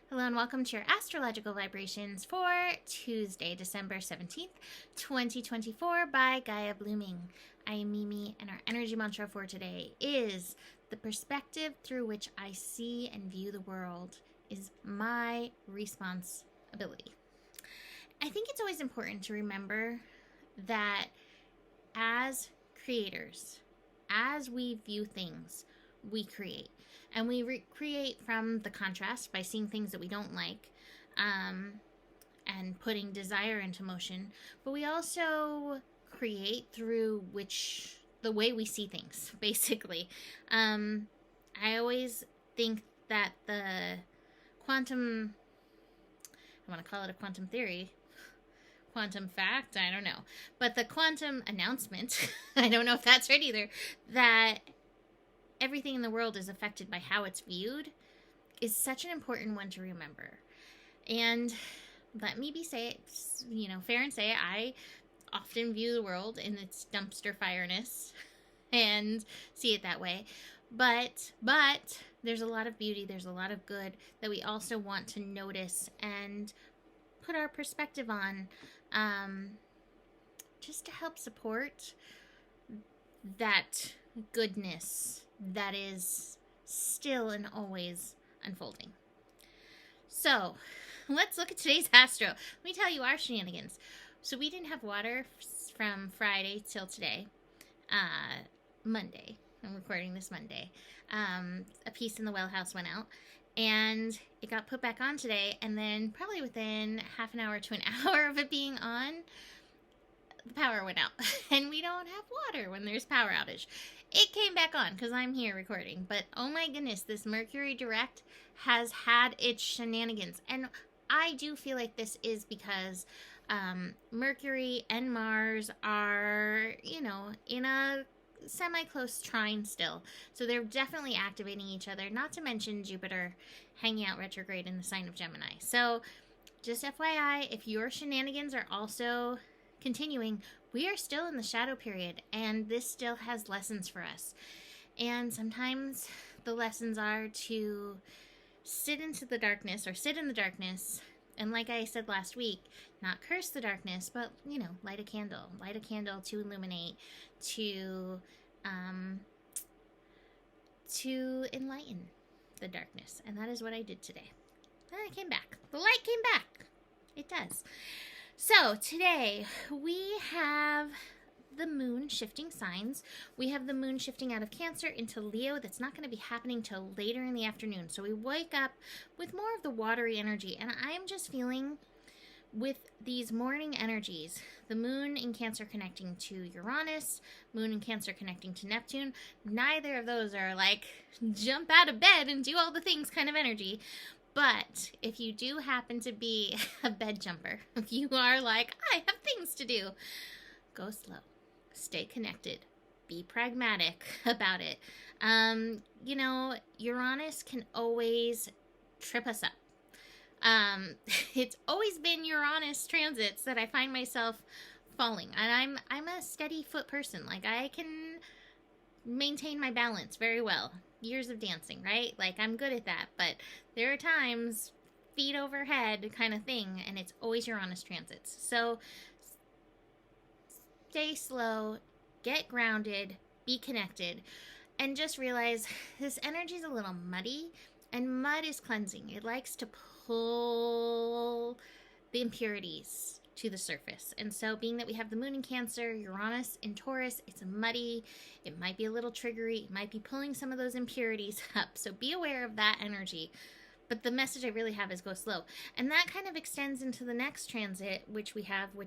Hello and welcome to your astrological vibrations for Tuesday, December 17th, 2024 by Gaia Blooming. I am Mimi and our energy mantra for today is the perspective through which I see and view the world is my responsibility. I think it's always important to remember that as creators, as we view things, we create. And we recreate from the contrast by seeing things that we don't like and putting desire into motion. But we also create through the way we see things, basically. I always think that the quantum, I want to call it a quantum theory, quantum fact, I don't know. But the quantum announcement, I don't know if that's right either, that everything in the world is affected by how it's viewed is such an important one to remember. And let me fair and say I often view the world in its dumpster fireness and see it that way. But there's a lot of beauty, there's a lot of good that we also want to notice and put our perspective on, just to help support that goodness that is still and always unfolding. So let's look at today's Astro. Let me tell you our shenanigans. So we didn't have water from Friday till today, Monday. I'm recording this Monday. A piece in the well house went out and it got put back on today, and then probably within half an hour to an hour of it being on, the power went out. And we don't have water when there's power outage. It came back on because I'm here recording, but oh my goodness, this Mercury direct has had its shenanigans. And I do feel like this is because Mercury and Mars are, in a semi-close trine still. So they're definitely activating each other, not to mention Jupiter hanging out retrograde in the sign of Gemini. So just FYI, if your shenanigans are also continuing, we are still in the shadow period, and this still has lessons for us. And sometimes the lessons are to sit in the darkness, and like I said last week, not curse the darkness, but, light a candle to illuminate, to enlighten the darkness. And that is what I did today. And I came back. The light came back. It does. So today we have the moon shifting signs. We have the moon shifting out of Cancer into Leo. That's not going to be happening till later in the afternoon. So we wake up with more of the watery energy. And I'm just feeling with these morning energies, the moon in Cancer connecting to Uranus, moon in Cancer connecting to Neptune. Neither of those are like jump out of bed and do all the things kind of energy. But if you do happen to be a bed jumper, if you are like, I have things to do, go slow, stay connected, be pragmatic about it. Uranus can always trip us up. It's always been Uranus transits that I find myself falling. And I'm a steady foot person. Like, I can maintain my balance very well. Years of dancing, right? Like, I'm good at that, but there are times feet overhead kind of thing, and it's always Uranus transits. So stay slow, get grounded, be connected, and just realize this energy is a little muddy, and mud is cleansing. It likes to pull the impurities to the surface. And so being that we have the moon in Cancer, Uranus in Taurus, it's muddy, it might be a little triggery, it might be pulling some of those impurities up. So be aware of that energy. But the message I really have is go slow. And that kind of extends into the next transit, which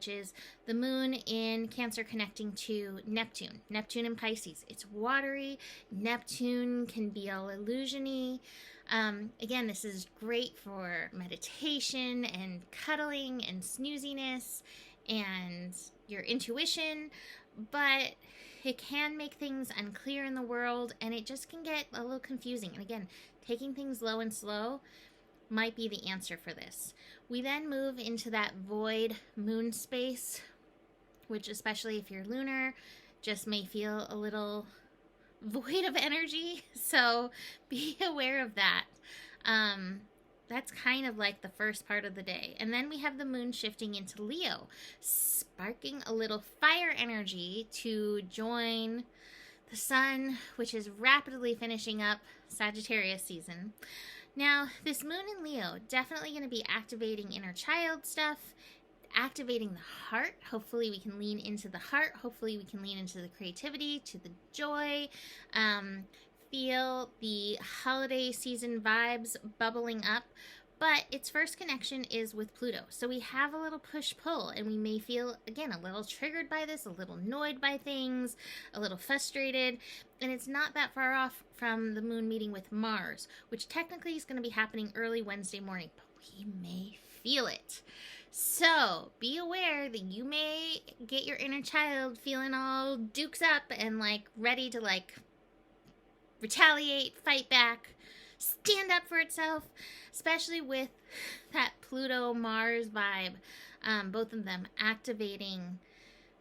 is the moon in Cancer connecting to Neptune. Neptune in Pisces. It's watery. Neptune can be all illusion-y. Again, this is great for meditation and cuddling and snooziness and your intuition, but it can make things unclear in the world, and it just can get a little confusing. And again, taking things low and slow might be the answer for this. We then move into that void moon space, which, especially if you're lunar, just may feel a little void of energy. So be aware of that. that's kind of like the first part of the day. And then we have the moon shifting into Leo, sparking a little fire energy to join the sun, which is rapidly finishing up Sagittarius season. Now, this moon in Leo, definitely going to be activating inner child stuff, activating the heart. Hopefully we can lean into the heart. Hopefully we can lean into the creativity, to the joy. Feel the holiday season vibes bubbling up. But its first connection is with Pluto. So we have a little push-pull, and we may feel, again, a little triggered by this, a little annoyed by things, a little frustrated. And it's not that far off from the moon meeting with Mars, which technically is going to be happening early Wednesday morning, but we may feel it. So be aware that you may get your inner child feeling all dukes up and like ready to like retaliate, fight back, stand up for itself, especially with that Pluto-Mars vibe, both of them activating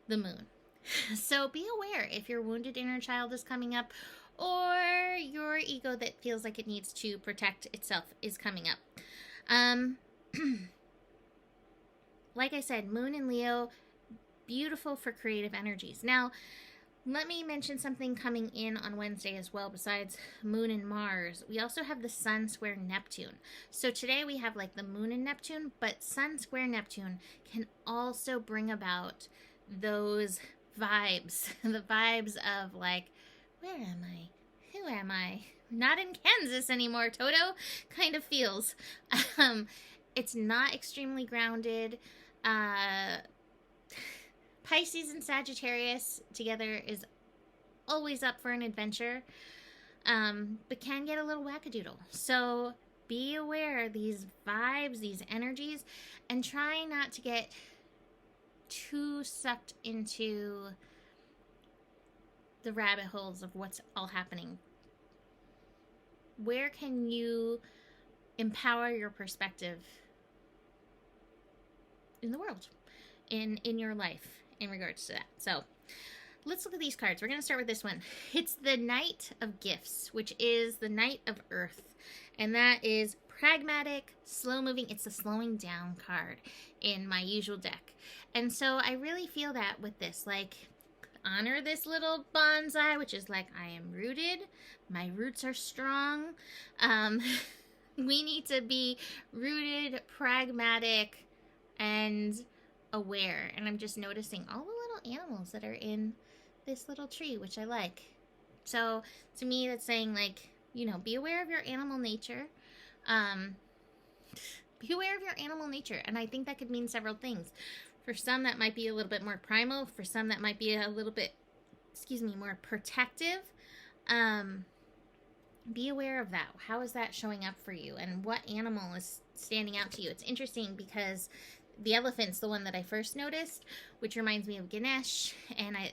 the moon. So be aware if your wounded inner child is coming up or your ego that feels like it needs to protect itself is coming up. Like I said, moon in Leo, beautiful for creative energies. Now, let me mention something coming in on Wednesday as well besides moon and Mars. We also have the sun square Neptune. So today we have like the moon and Neptune, but sun square Neptune can also bring about those vibes. The vibes of like, where am I? Who am I? Not in Kansas anymore, Toto. Kind of feels. It's not extremely grounded. Pisces and Sagittarius together is always up for an adventure, but can get a little wackadoodle. So be aware of these vibes, these energies, and try not to get too sucked into the rabbit holes of what's all happening. Where can you empower your perspective in the world, in your life, in regards to that? So let's look at these cards. We're going to start with this one. It's the Knight of Gifts, which is the Knight of Earth. And that is pragmatic, slow-moving. It's the slowing down card in my usual deck. And so I really feel that with this. Like, honor this little bonsai, which is like, I am rooted. My roots are strong. We need to be rooted, pragmatic, and aware. And I'm just noticing all the little animals that are in this little tree, which I like. So to me, that's saying, like, you know, be aware of your animal nature. Be aware of your animal nature. And I think that could mean several things. For some, that might be a little bit more primal. For some, that might be a little bit, more protective. Be aware of that. How is that showing up for you? And what animal is standing out to you? It's interesting because the elephant's the one that I first noticed, which reminds me of Ganesh. And I,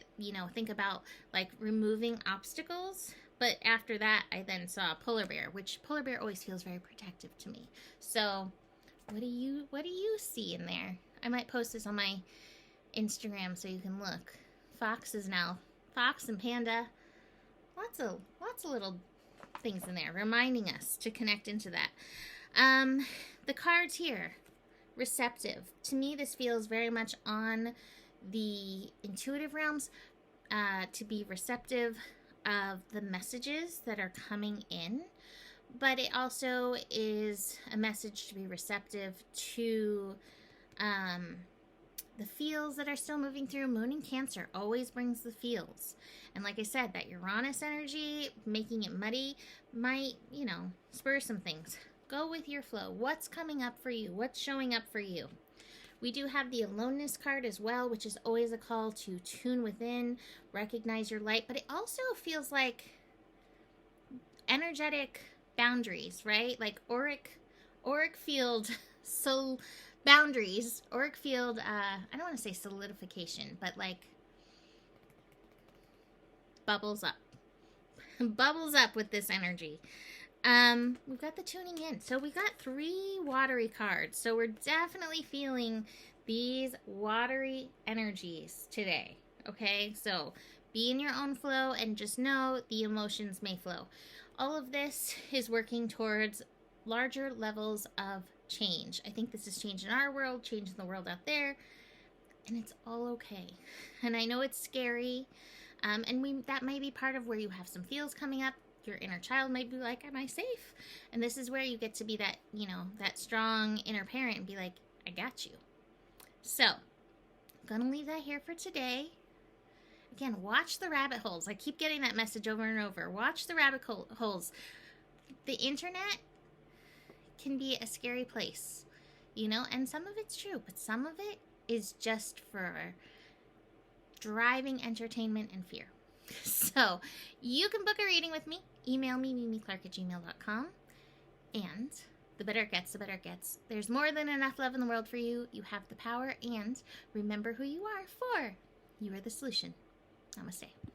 think about like removing obstacles. But after that, I then saw a polar bear, which polar bear always feels very protective to me. So what do you see in there? I might post this on my Instagram so you can look. Fox and panda. Lots of little things in there reminding us to connect into that. The cards here, receptive. To me, this feels very much on the intuitive realms, to be receptive of the messages that are coming in, but it also is a message to be receptive to the feels that are still moving through. Moon in Cancer always brings the feels. And like I said, that Uranus energy, making it muddy, might, spur some things. Go with your flow. What's coming up for you? What's showing up for you? We do have the aloneness card as well, which is always a call to tune within, recognize your light. But it also feels like energetic boundaries, right? Like auric field, boundaries, auric field, I don't want to say solidification, but like bubbles up. Bubbles up with this energy. We've got the tuning in. So we've got 3 watery cards. So we're definitely feeling these watery energies today. Okay, so be in your own flow and just know the emotions may flow. All of this is working towards larger levels of change. I think this is change in our world, change in the world out there, and it's all okay. And I know it's scary, and that might be part of where you have some feels coming up. Your inner child might be like, am I safe? And this is where you get to be that, that strong inner parent and be like, I got you. So, I'm gonna leave that here for today. Again, watch the rabbit holes. I keep getting that message over and over. Watch the rabbit holes. The internet can be a scary place, and some of it's true, but some of it is just for driving entertainment and fear. So, you can book a reading with me. Email me, mimiclark@gmail.com. And the better it gets, the better it gets. There's more than enough love in the world for you. You have the power, and remember who you are for. You are the solution. Namaste.